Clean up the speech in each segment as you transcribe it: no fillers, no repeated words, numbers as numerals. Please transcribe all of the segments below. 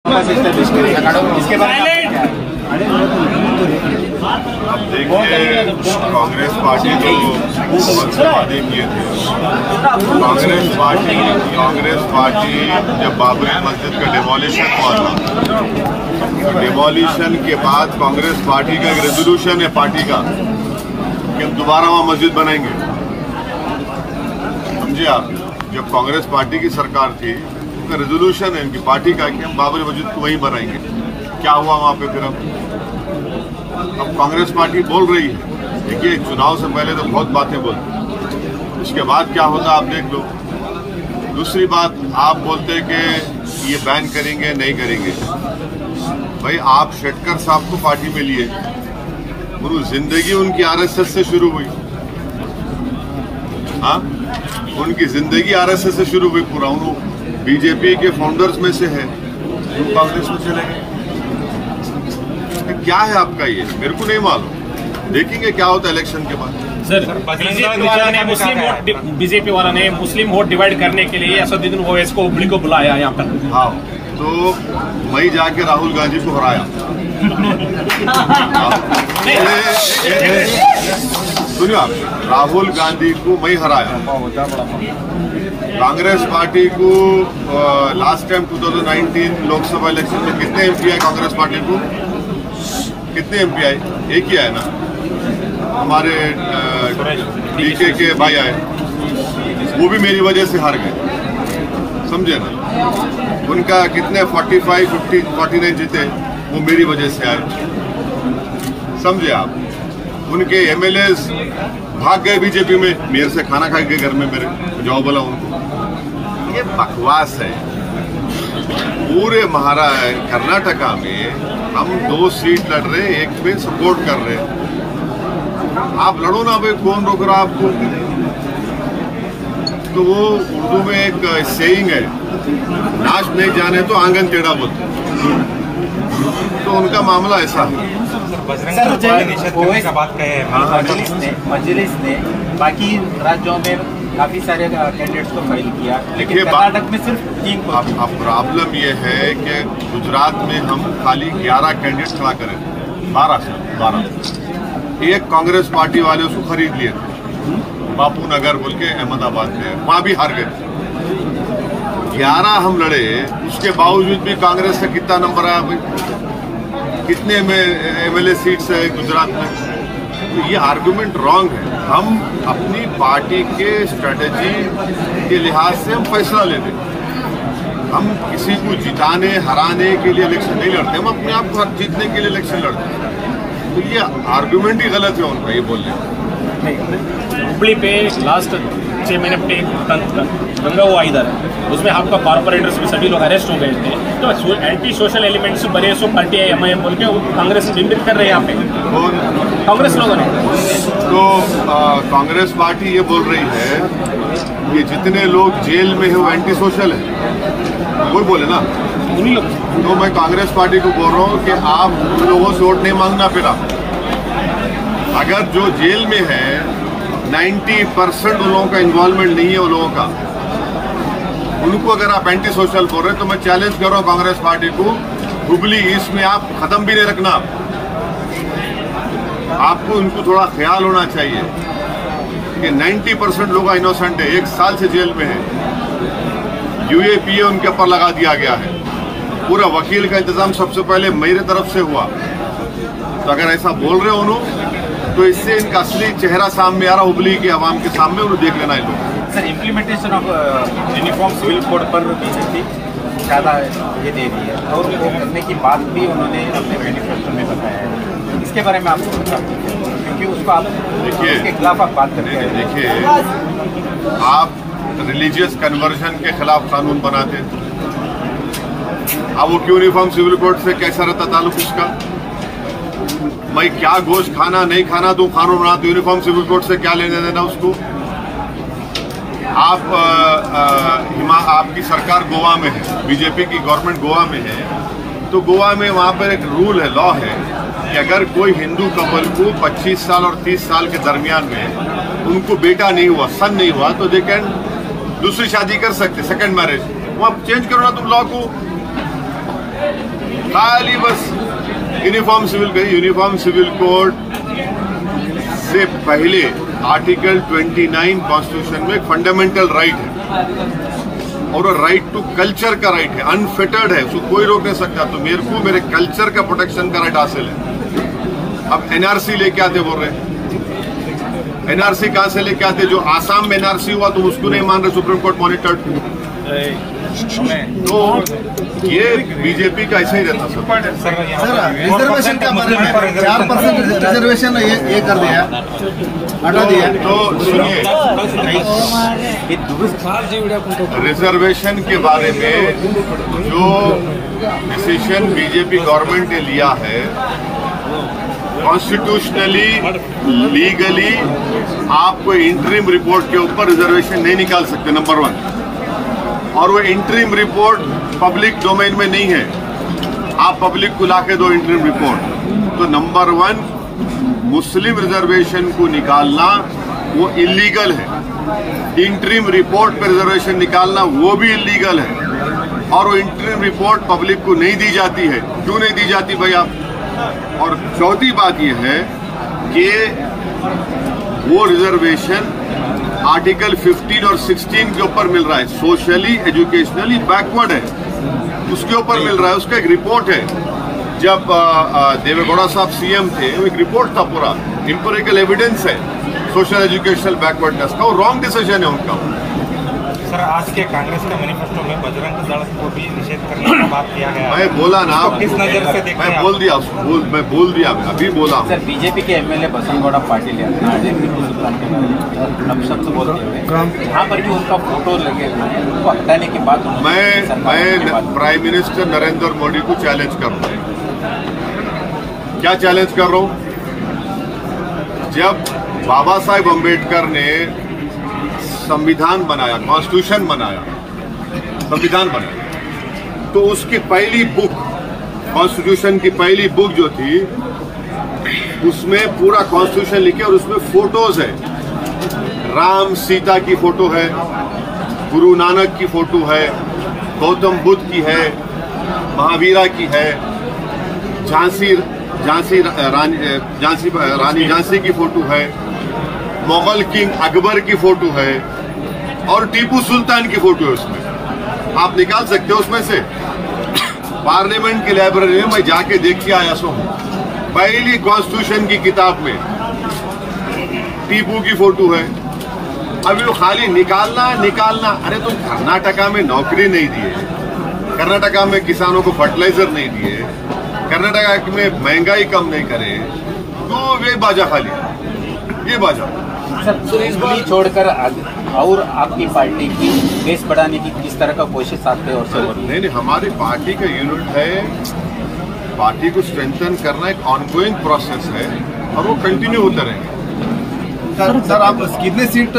इसके बारे में अब देखिए, कांग्रेस पार्टी जो बहुत से वादे किए थे, कांग्रेस पार्टी जब बाबरी मस्जिद का डिमोलिशन हुआ था, तो डिमोलिशन के बाद कांग्रेस पार्टी का एक रेजोल्यूशन है पार्टी का कि हम दोबारा वहाँ मस्जिद बनाएंगे। समझे आप? जब कांग्रेस पार्टी की सरकार थी, उनका रेजोल्यूशन है उनकी पार्टी का कि हम बाबरी मस्जिद को वहीं बनाएंगे। क्या हुआ वहाँ पे फिर? अब कांग्रेस पार्टी बोल रही है, देखिए चुनाव से पहले तो बहुत बातें बोलती, उसके बाद क्या होता आप देख लो। दूसरी बात, आप बोलते कि ये बैन करेंगे, नहीं करेंगे। भाई आप शेट्टर साहब को पार्टी में लिए, पूरी जिंदगी उनकी आरएसएस से शुरू हुई। हाँ, उनकी जिंदगी आरएसएस से शुरू हुई पूरा। उन्होंने बीजेपी के फाउंडर्स में से है, वो कांग्रेस में चले गए। क्या है आपका ये? मेरे को नहीं मालूम, देखेंगे क्या होता है इलेक्शन के बाद। सर, बीजेपी वाला ने मुस्लिम वोट डिवाइड करने के लिए असदुद्दीन ओवैसी को हुबली को बुलाया यहाँ पर। हाँ, तो मैं जाके राहुल गांधी को हराया। सुनिए आप, राहुल गांधी को मैं हराया। कांग्रेस पार्टी को लास्ट टाइम 2019 लोकसभा इलेक्शन में कितने एमपी आए? कांग्रेस पार्टी को कितने एमपी आए? एक ही आए ना, हमारे डीके के भाई आए, वो भी मेरी वजह से हार गए। समझे ना? उनका कितने 45, 50, 49 जीते, वो मेरी वजह से आए। समझे आप? उनके एमएलएस भाग गए बीजेपी में, मेरे से खाना खा के घर में मेरे जाओ बोला उनको। ये बकवास है। पूरे कर्नाटका में हम 2 सीट लड़ रहे, एक पे सपोर्ट कर रहे। आप लड़ो ना भाई, कौन रोक रहा आपको? तो वो उर्दू में एक सेइंग है, नाच नहीं जाने तो आंगन टेढ़ा बोलते। तो उनका मामला ऐसा है। मजलिस ने बाकी राज्यों में काफी सारे कैंडिडेट्स को फाइल किया, लेकिन कर्नाटक में सिर्फ 3 को। अब प्रॉब्लम ये है कि गुजरात में हम खाली 11 कैंडिडेट खड़ा करें, 12 एक कांग्रेस पार्टी वाले उसको खरीद लिए थे, बापू नगर बोल के अहमदाबाद में, वहां भी हार गए। 11 हम लड़े, उसके बावजूद भी कांग्रेस का कितना नंबर आया भाई? कितने एमएलए सीट्स है गुजरात में? तो ये आर्गुमेंट रॉन्ग है। हम अपनी पार्टी के स्ट्रेटेजी के लिहाज से हम फैसला लेते हैं। हम किसी को जिताने हराने के लिए इलेक्शन नहीं लड़ते, हम अपने आप को जीतने के लिए इलेक्शन लड़ते हैं। तो ये आर्गुमेंट ही गलत है उनका, ये बोलने। हुबली पे लास्ट 6 महीने दंगा हुआ इधर, उसमें आपका कॉर्पोरेटर्स भी सभी लोग अरेस्ट हो गए थे। तो एंटी सोशल एलिमेंट्स बड़े सो पार्टी है एमआईएम बोल के कांग्रेस बिंबित कर रहे हैं यहाँ पे कांग्रेस लोगों ने। तो कांग्रेस पार्टी ये बोल रही है कि जितने लोग जेल में है वो एंटी सोशल है, वही बोले ना उन्हीं लोग। तो मैं कांग्रेस पार्टी को बोल रहा हूँ कि आप उन लोगों से वोट नहीं मांगना फिर। अगर जो जेल में है 90% उन लोगों का इन्वॉल्वमेंट नहीं है, उन लोगों का, उनको अगर आप एंटी सोशल बोल रहे हैं तो मैं चैलेंज कर रहा हूँ कांग्रेस पार्टी को, हुबली ईस्ट में आप खत्म भी नहीं रखना। आपको उनको थोड़ा ख्याल होना चाहिए कि 90% लोग इनोसेंट है, 1 साल से जेल में है, यूएपीए उनके ऊपर लगा दिया गया है। पूरा वकील का इंतजाम सबसे पहले मेरे तरफ से हुआ। तो अगर ऐसा बोल रहे हो उन्होंने, तो इससे इनका असली चेहरा सामने आ रहा हुबली के आवाम के सामने, उन्हें देख लेना है लोग। Sir, implementation of uniform civil code पर बीजेपी ज़्यादा ये दे रही है और वो करने की बात भी उन्होंने अपने मैनिफेस्टो में बताया है। इसके बारे में आपको क्योंकि उसको आप उसके खिलाफ आप बात करते हैं। देखिए, आप रिलीजियस कन्वर्जन के खिलाफ कानून बनाते हैं, अब वो यूनिफॉर्म सिविल कोड से कैसा रहता ताल्लुक उसका? भाई क्या गोश्त खाना नहीं खाना तो कानून बनाते, यूनिफॉर्म सिविल कोड से क्या लेने देना उसको? आपकी सरकार गोवा में है, बीजेपी की गवर्नमेंट गोवा में है, तो गोवा में वहाँ पर एक रूल है, लॉ है कि अगर कोई हिंदू कपल को 25 साल और 30 साल के दरमियान में उनको बेटा नहीं हुआ, सन नहीं हुआ, तो दे कैन दूसरी शादी कर सकते, सेकंड मैरिज। वहाँ चेंज करो ना तुम लॉ को। खाली बस यूनिफॉर्म सिविल कोड से पहले आर्टिकल 29 कॉन्स्टिट्यूशन में एक फंडामेंटल राइट है और वो राइट टू कल्चर का राइट है, अनफिटर्ड है, उसको कोई रोक नहीं सकता। तो मेरे को मेरे कल्चर का प्रोटेक्शन का राइट हासिल है। अब एनआरसी लेके आते बोल रहे हैं, एनआरसी कहां से लेके आते? जो आसाम में एनआरसी हुआ तुम उसको नहीं मान रहे, सुप्रीम कोर्ट मॉनिटर्ड। तो ये बीजेपी का ऐसा ही रहता सर रिजर्वेशन के बारे में 4% रिजर्वेशन ये कर दिया, हटा दिया। तो सुनिए, रिजर्वेशन के बारे में जो डिसीजन बीजेपी गवर्नमेंट ने लिया है, कॉन्स्टिट्यूशनली लीगली आप कोई इंटरिम रिपोर्ट के ऊपर रिजर्वेशन नहीं निकाल सकते, नंबर 1। और वो इंटरिम रिपोर्ट पब्लिक डोमेन में नहीं है, आप पब्लिक को लाके दो इंटरिम रिपोर्ट। तो नंबर 1, मुस्लिम रिजर्वेशन को निकालना वो इलीगल है। इंटरिम रिपोर्ट पर रिजर्वेशन निकालना वो भी इलीगल है। और वो इंटरिम रिपोर्ट पब्लिक को नहीं दी जाती है। क्यों नहीं दी जाती भैया? और चौथी बात यह है कि वो रिजर्वेशन आर्टिकल 15 और 16 के ऊपर मिल रहा है, सोशली एजुकेशनली बैकवर्ड है, उसके ऊपर मिल रहा है। उसका एक रिपोर्ट है, जब देवेगौड़ा साहब सीएम थे, वो एक रिपोर्ट था, पूरा इंपेरिकल एविडेंस है सोशल एजुकेशनल बैकवर्डनेस का। वो रॉन्ग डिसीजन है उनका। सर, आज के कांग्रेस के मैनिफेस्टो में बजरंग दल को भी निषेध करने का बात किया गया है। मैं बोला ना, किस नजर से देखते हैं? मैं बोल दिया, मैं बोल दिया, मैं अभी बोला। सर, बीजेपी के एमएलए बसनगौड़ा पाटिल टीपू सुल्तान के नपशब्द बोलते हुए यहाँ पर भी उनका फोटो लगे हुए हैं, उनको हटाने की बात मैं प्राइम मिनिस्टर नरेंद्र मोदी को चैलेंज कर रहा हूँ। क्या चैलेंज कर रहा हूँ? जब बाबा साहेब अम्बेडकर ने संविधान बनाया, कॉन्स्टिट्यूशन बनाया, संविधान बनाया, तो उसकी पहली बुक, कॉन्स्टिट्यूशन की पहली बुक जो थी, उसमें पूरा कॉन्स्टिट्यूशन लिखे और उसमें फोटोज है। राम सीता की फोटो है, गुरु नानक की फोटो है, गौतम बुद्ध की है, महावीरा की है, रानी झांसी की फोटो है, मुगल किंग अकबर की फोटो है और टीपू सुल्तान की फोटो है। उसमें आप निकाल सकते हो उसमें से। पार्लियामेंट की लाइब्रेरी में मैं जाके देख के आया सो हूं, पहली कॉन्स्टिट्यूशन की किताब में टीपू की फोटो है। अभी वो खाली निकालना। अरे तुम कर्नाटका में नौकरी नहीं दिए, कर्नाटका में किसानों को फर्टिलाइजर नहीं दिए, कर्नाटका में महंगाई कम नहीं करे, तो ये बाजा खाली, ये बाजा। सर, दिल्ली छोड़कर और आपकी पार्टी की बेस बढ़ाने की किस तरह का कोशिश आपके और से हो रही है? नहीं, हमारी पार्टी का यूनिट है, पार्टी को स्ट्रेंथन करना एक ऑनगोइंग प्रोसेस है और वो कंटिन्यू होते रहेंगे। सर, आप कितने सीट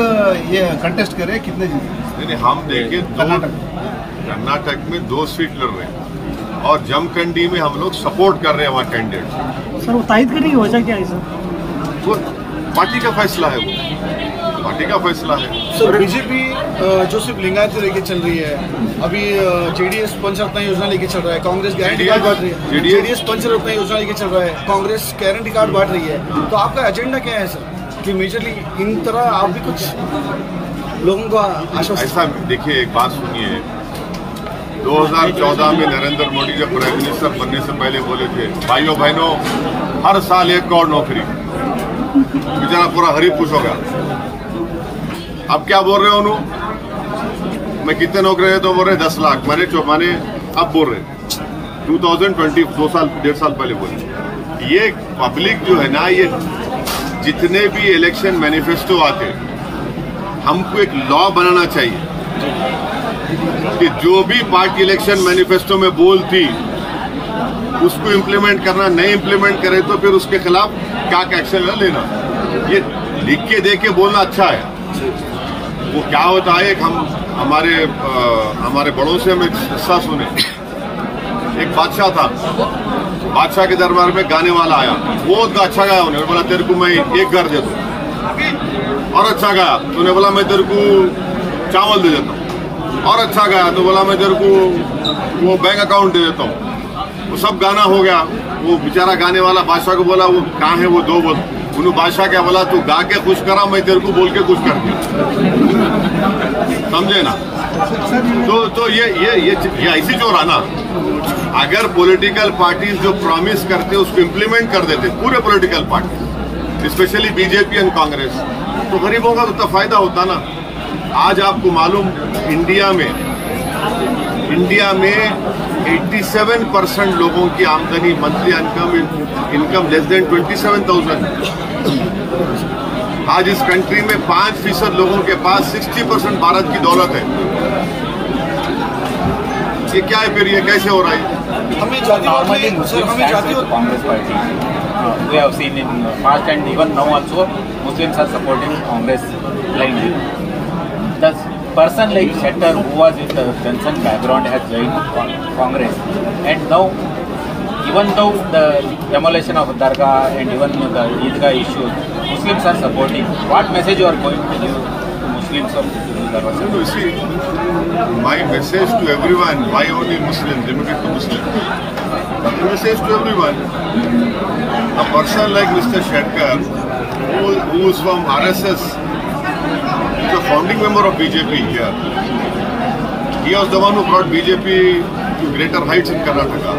ये कंटेस्ट करें, कितने जीते? नहीं, हम देखिए कर्नाटक में 2 सीट लड़ रहे हैं और जमखंडी में हम लोग सपोर्ट कर रहे हैं हमारे कैंडिडेट। सर, वो तायद करने की वजह क्या है सर? वो पार्टी का फैसला है, वो पार्टी का फैसला है। सर, बीजेपी जो सिर्फ लिंगायत को लेके चल रही है, अभी जेडीएस पंचरत्न योजना लेके चल रहा है, कांग्रेस गारंटी कार्ड बांट रही है, जेडीएस पंचरत्न योजना लेके चल रहा है, कांग्रेस गारंटी कार्ड बांट रही है, तो आपका एजेंडा क्या है सर? कि मेजरली इन तरह आप भी कुछ लोगों का आश्वासन। ऐसा देखिए, एक बात सुनिए, 2014 में नरेंद्र मोदी जब प्राइम मिनिस्टर बनने से पहले बोले थे, भाइयों बहनों हर साल 1 करोड़ नौकरी, बेचारा पूरा हरी खुश होगा। अब क्या बोल रहे हो उन्होंने? मैं कितने नौकरी है तो बोल रहे 10 लाख, मैंने अब बोल रहे 2020, 1.5 साल पहले बोले। ये पब्लिक जो है ना, ये जितने भी इलेक्शन मैनिफेस्टो आते, हमको एक लॉ बनाना चाहिए कि जो भी पार्टी इलेक्शन मैनिफेस्टो में बोलती उसको इम्प्लीमेंट करना, नहीं इम्प्लीमेंट करे तो फिर उसके खिलाफ क्या एक्शन लेना। ये लिख के दे के बोलना अच्छा है। वो क्या होता है, एक हमारे बड़ों से हम एक किस्सा सुने। एक बादशाह था, बादशाह के दरबार में गाने वाला आया, बहुत अच्छा गाया उन्हें, बोला तेरे को मैं एक घर दे दूं, और अच्छा गाया तो उन्हें बोला मैं तेरे को चावल दे देता हूँ, और अच्छा गाया तो बोला मैं तेरे को वो बैंक अकाउंट दे देता हूँ। वो सब गाना हो गया। वो बेचारा गाने वाला बादशाह को बोला वो कहाँ है वो दो बोल, उन्होंने बादशाह क्या बोला तू गा के खुश करा, मैं तेरे को बोल के खुश कर दिया। समझे ना? तो ये ऐसी जो रहा ना, अगर पॉलिटिकल पार्टीज जो प्रॉमिस करते उसको इम्प्लीमेंट कर देते पूरे political party, specially BJP and Congress, तो गरीबों का तो फायदा होता ना। आज आपको मालूम इंडिया में 87% लोगों की आमदनी मंथली इनकम लेस देन 27,000। आज इस कंट्री में 5% लोगों के पास 60% भारत की दौलत है। ये क्या है फिर? ये कैसे हो रहा है? हमें जातिवाद Congress party. We have seen in past and even now also Muslims are supporting Congress blindly. The person like Shettar, who was with the Johnson background, has joined Congress, and now even though the demolition of Dargah and even the Eidgah issues, Muslims are supporting. What message you are going to give to Muslims of Dargah? You see, my message to everyone, why only Muslims, limited to Muslims? My message to everyone, a person like Mr. Shettar, who is from RSS, is a founding member of BJP here. He was the one who brought BJP to greater heights in Karnataka.